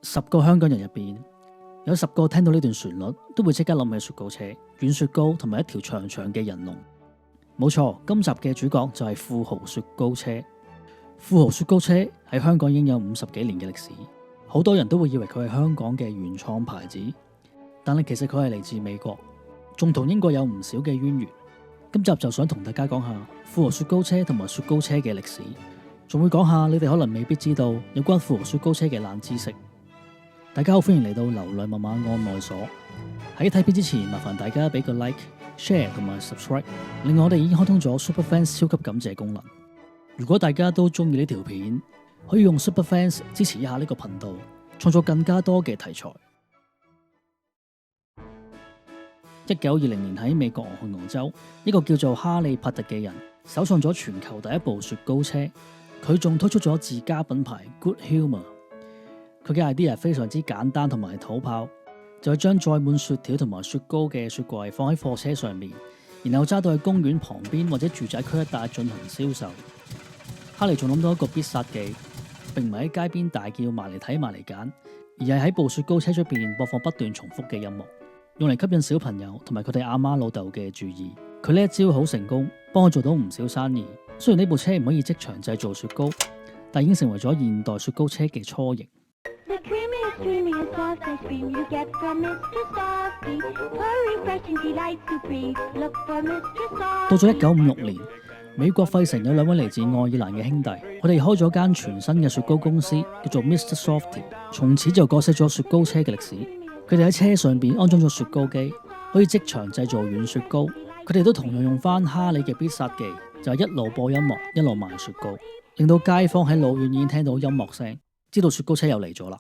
10個香港人入邊，有10個聽到呢段旋律都會即刻諗起雪糕車、軟雪糕同埋一條長長嘅人龍。冇錯，今集嘅主角就係富豪雪糕車。富豪雪糕車喺香港已經有50幾年嘅歷史，好多人都會以為佢係香港嘅原創牌子，但係其實佢係嚟自美國，仲同英國有唔少嘅淵源。今集就想同大家講下富豪雪糕車同埋雪糕車嘅歷史，仲會講下你哋可能未必知道有關富豪雪糕車嘅冷知識。大家好，歡迎嚟到流量密碼案內所。喺睇片之前，麻煩大家俾個 like、share 同埋 subscribe。另外，我哋已經開通咗 Superfans 超級感謝功能。如果大家都中意呢條片，可以用 Superfans 支持一下呢個頻道，創作更加多嘅題材。1920年喺美國俄亥俄州，一個叫做哈利帕特嘅人首創咗全球第一部雪糕車，佢仲推出咗自家品牌 Good Humor。佢嘅 idea 非常之簡單同埋土炮，就係將載滿雪條同埋雪糕嘅雪櫃放喺貨車上面，然後揸到去公園旁邊或者住宅區一帶進行銷售。哈利仲諗到一個必殺技，並唔係喺街邊大叫埋嚟睇埋嚟揀，而係喺部雪糕車出邊播放不斷重複嘅音樂，用嚟吸引小朋友同埋佢哋阿媽老豆嘅注意。佢呢一招好成功，幫佢做到唔少生意。雖然呢部車唔可以即場製造雪糕，但已經成為咗現代雪糕車嘅雛形。到咗1956年，美國費城有2位嚟自愛爾蘭嘅兄弟，佢哋開咗間全新嘅雪糕公司，叫做 Mr. Softee， 從此就改寫咗雪糕車嘅歷史。佢哋喺車上邊安裝咗雪糕機，可以即場製造軟雪糕。佢哋都同樣用翻哈利嘅必殺技，就係一路播音樂一路賣雪糕，令到街坊喺老遠已經聽到音樂聲，知道雪糕車又嚟咗啦。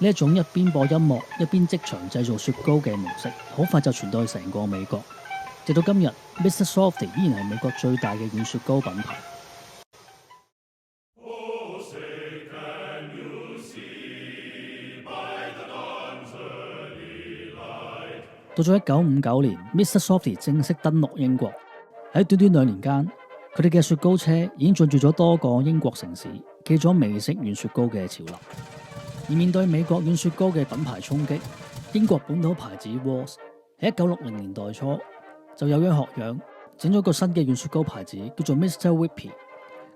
呢一種一邊播音樂一邊即場製造雪糕嘅模式，好快就傳到去成個美國。直到今日 ，Mr. Softee 依然係美國最大嘅軟雪糕品牌。到咗1959年 ，Mr. Softee 正式登陸英國。喺短短2年間，佢哋嘅雪糕車已經進駐咗多個英國城市，記咗美式軟雪糕嘅潮流。而面對美國軟雪糕嘅品牌衝擊，英國本土牌子 Walls 喺1960年代初就有樣學樣，整咗個新嘅軟雪糕牌子叫做 Mr. Whippy。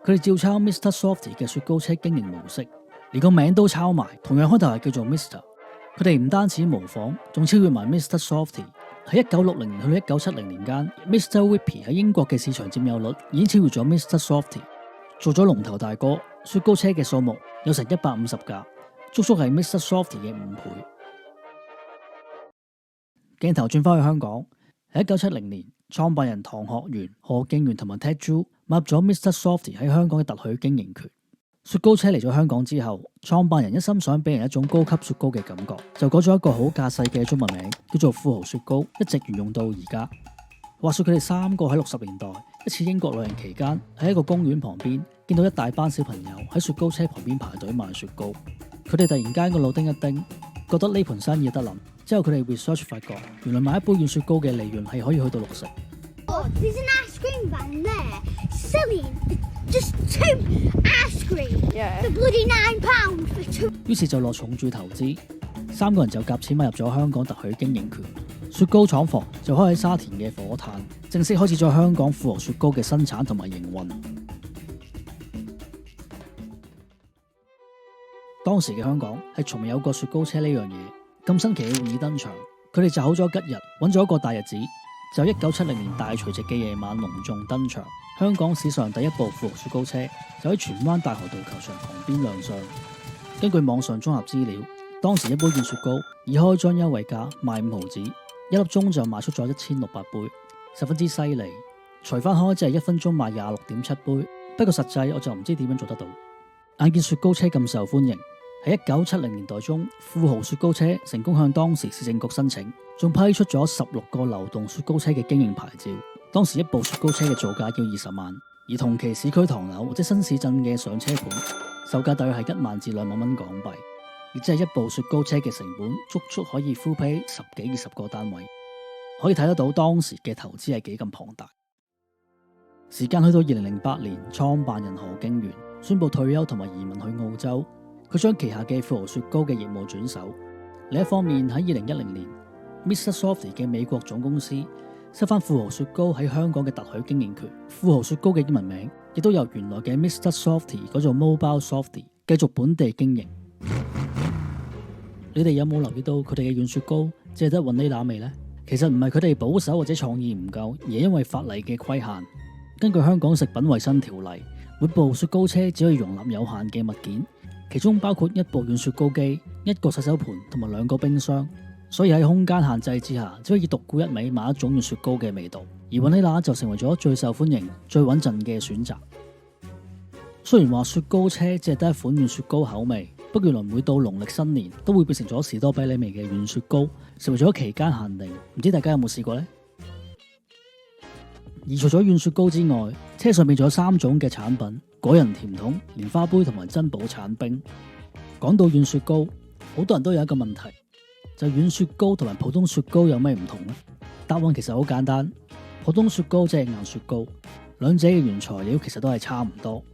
佢哋照抄 Mr. Softee 嘅雪糕車經營模式，連個名都抄埋，同樣開頭係叫做 Mr。佢哋唔單止模仿，仲超越埋 Mr. Softee。喺1960年去到1970年間 ，Mr. Whippy 喺英國嘅市場佔有率已經超越咗 Mr. Softee， 做咗龍頭大哥。雪糕車嘅數目有成150架，足足係 Mr. Softee 嘅5倍。鏡頭轉翻去香港，喺1970年，創辦人唐學元、何敬元同埋 Ted Zhu 買入咗 Mr. Softee 喺香港嘅特許經營權。雪糕車嚟咗香港之後，創辦人一心想俾人一種高級雪糕嘅感覺，就改咗一個好架勢嘅中文名，叫做富豪雪糕，一直沿用到而家。話說佢哋3個喺60年代一次英國旅行期間，喺一個公園旁邊見到一大班小朋友喺雪糕車旁邊排隊買雪糕。佢哋突然間個腦叮一叮，覺得呢盤生意有得諗。之後佢哋 research 發覺，原來買一杯軟雪糕嘅利潤係可以去到60%。There's an ice cream van there. Silly. Just 2 ice cream. Yeah. The bloody £9 for 2. 於是就落重注投資，3個人就夾錢買入咗香港特許經營權，雪糕廠房就開喺沙田嘅火炭，正式開始咗香港富豪雪糕嘅生產同埋營運。當時嘅香港係從未有過雪糕車呢樣嘢，咁新奇嘅玩意登場，佢哋就好咗吉日，揾咗一個大日子，就1970年大除夕嘅夜晚隆重登場。香港史上第一部富豪雪糕車就喺荃灣大河道球場旁邊亮相。根據網上綜合資料，當時一杯軟雪糕以開張優惠價賣5毫子，1粒鐘就賣出咗1600杯，十分之犀利。除翻開，即係1分鐘賣26.7杯。不過實際我就唔知點樣做得到。眼見雪糕車咁受歡迎，喺1970年代中，富豪雪糕車成功向當時市政局申請，仲批出咗16個流動雪糕車嘅經營牌照。當時一部雪糕車嘅造價要20萬，而同期市區唐樓或者新市鎮嘅上車盤售價大約係1萬至2萬蚊港幣，亦即係一部雪糕車嘅成本足足可以 full pay 10幾20個單位，可以睇得到當時嘅投資係幾咁龐大。時間去到2008年，創辦人何敬元宣布退休同埋移民去澳洲，佢將旗下嘅富豪雪糕嘅業務轉手。另一方面，喺2010年 Mr. Softee 嘅美國總公司收翻富豪雪糕喺香港嘅特許經營權。富豪雪糕嘅英文名亦都由原來嘅 Mr. Softee 改做 Mobile Softee， 繼續本地經營。你哋有冇留意到佢哋嘅軟雪糕只係得雲呢拿味呢？其實唔係佢哋保守或者創意唔夠，而係因為法例嘅規限。根據香港食品衛生條例，每部雪糕車只可以容納有限嘅物件，其中包括一部軟雪糕機、一個洗手盤同埋2個冰箱。所以喺空間限制之下，只可以獨沽一味買一種軟雪糕嘅味道。而雲呢拿就成為咗最受歡迎、最穩陣嘅選擇。雖然話雪糕車只係得一款軟雪糕口味，不過原來每到農曆新年都會變成咗士多啤梨味嘅軟雪糕，成為咗期間限定。唔知大家有冇試過呢？而除咗軟雪糕之外，車上面仲有3種嘅產品：果仁甜筒、蓮花杯同埋珍寶橙冰。講到軟雪糕，好多人都有一個問題，就係軟雪糕同埋普通雪糕有咩唔同呢？答案其實好簡單，普通雪糕即係硬雪糕，兩者嘅原材料其實都係差唔多，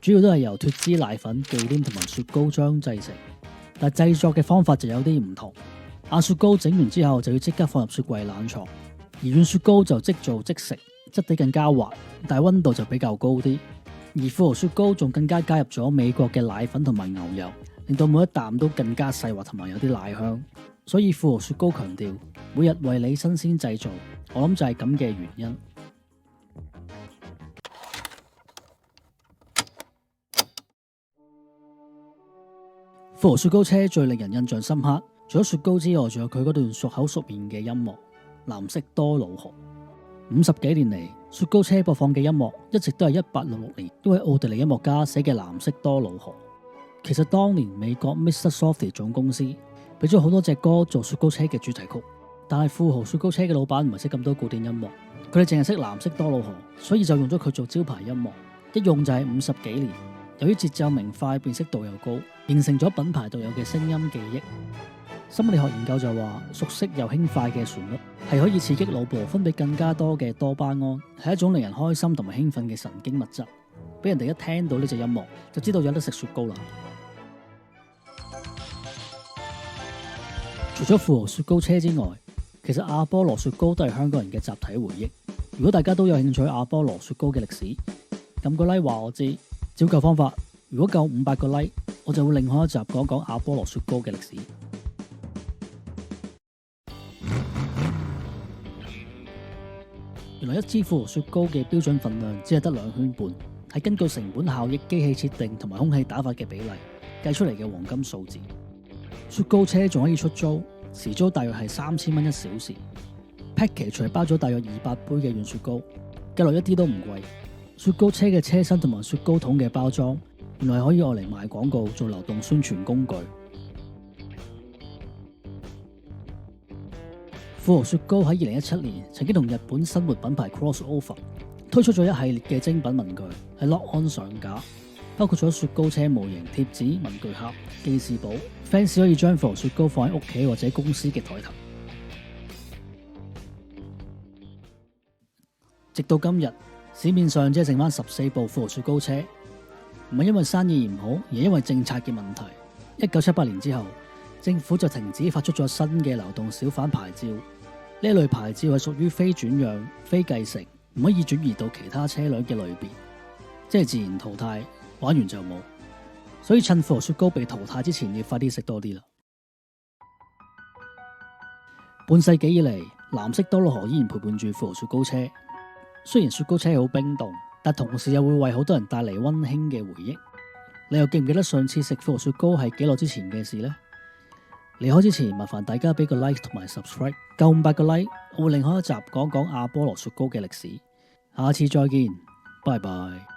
主要都係由脫脂奶粉、忌廉同埋雪糕漿製成，但係製作嘅方法就有啲唔同。硬雪糕整完之後就要即刻放入雪櫃冷藏，而軟雪糕就即做即食，質地更加滑，但係溫度就比較高啲。而富豪雪糕仲更加加入咗美國嘅奶粉同埋牛油，令到每一啖都更加細滑同埋有啲奶香。所以富豪雪糕強調每日為你新鮮製造，我諗就係咁嘅原因。富豪雪糕車最令人印象深刻，除咗雪糕之外，仲有佢嗰段熟口熟面嘅音樂《藍色多瑙河》。50幾年嚟，雪糕車播放嘅音樂一直都係1866年一位奧地利音樂家寫嘅《藍色多瑙河》。其實當年美國 Mr. Softee 總公司俾咗好多隻歌做雪糕車嘅主題曲，但係富豪雪糕車嘅老闆唔係識咁多古典音樂，佢哋淨係識藍色多瑙河，所以就用咗佢做招牌音樂，一用就係50幾年。由於節奏明快，辨識度又高，形成咗品牌獨有嘅聲音記憶。心理學研究就話，熟悉又輕快嘅旋律係可以刺激腦部分泌更加多嘅多巴胺，係一種令人開心同埋興奮嘅神經物質。俾人哋一聽到呢隻音樂，就知道有得食雪糕啦。除咗富豪雪糕車之外，其實阿波羅雪糕都係香港人嘅集體回憶。如果大家都有興趣阿波羅雪糕嘅歷史，撳個 like 話我知。照舊方法，如果夠500個 like，我就會另開一集講講阿波羅雪糕嘅歷史。原來一支富豪雪糕嘅標準份量只係得2圈半，係根據成本效益、機器設定同埋空氣打發嘅比例計出嚟嘅黃金數字。雪糕車仲可以出租，時租大約係3000蚊1小時。package 除包咗大約200杯嘅軟雪糕，計落一啲都唔貴。雪糕車嘅車身同埋雪糕桶嘅包裝，原來可以用嚟賣廣告做流動宣傳工具。富豪雪糕喺2017年曾經同日本生活品牌 Crossover 推出咗一系列嘅精品文具，喺 Lock On 上架，包括咗雪糕車模型、貼紙、文具盒、記事簿。fans 可以將富豪雪糕放喺屋企或者公司嘅台頭。直到今日，市面上只係剩翻14部富豪雪糕車，唔係因為生意唔好，而係因為政策嘅問題。1978年之後，政府就停止發出咗新嘅流動小販牌照。呢類牌照係屬於非轉讓、非繼承，唔可以轉移到其他車輛嘅類別，即係自然淘汰，玩完就冇。所以趁富豪雪糕被淘汰之前，要快啲食多啲啦。半世紀以嚟，藍色多瑙河依然陪伴住富豪雪糕車。雖然雪糕車好冰凍，但同時又會為好多人帶嚟溫馨嘅回憶。你又記唔記得上次食富豪雪糕係幾耐之前嘅事呢？離開之前，麻煩大家俾個 like 同埋 subscribe， 夠500個 like， 我會另開一集講講阿波羅雪糕嘅歷史。下次再見，拜拜。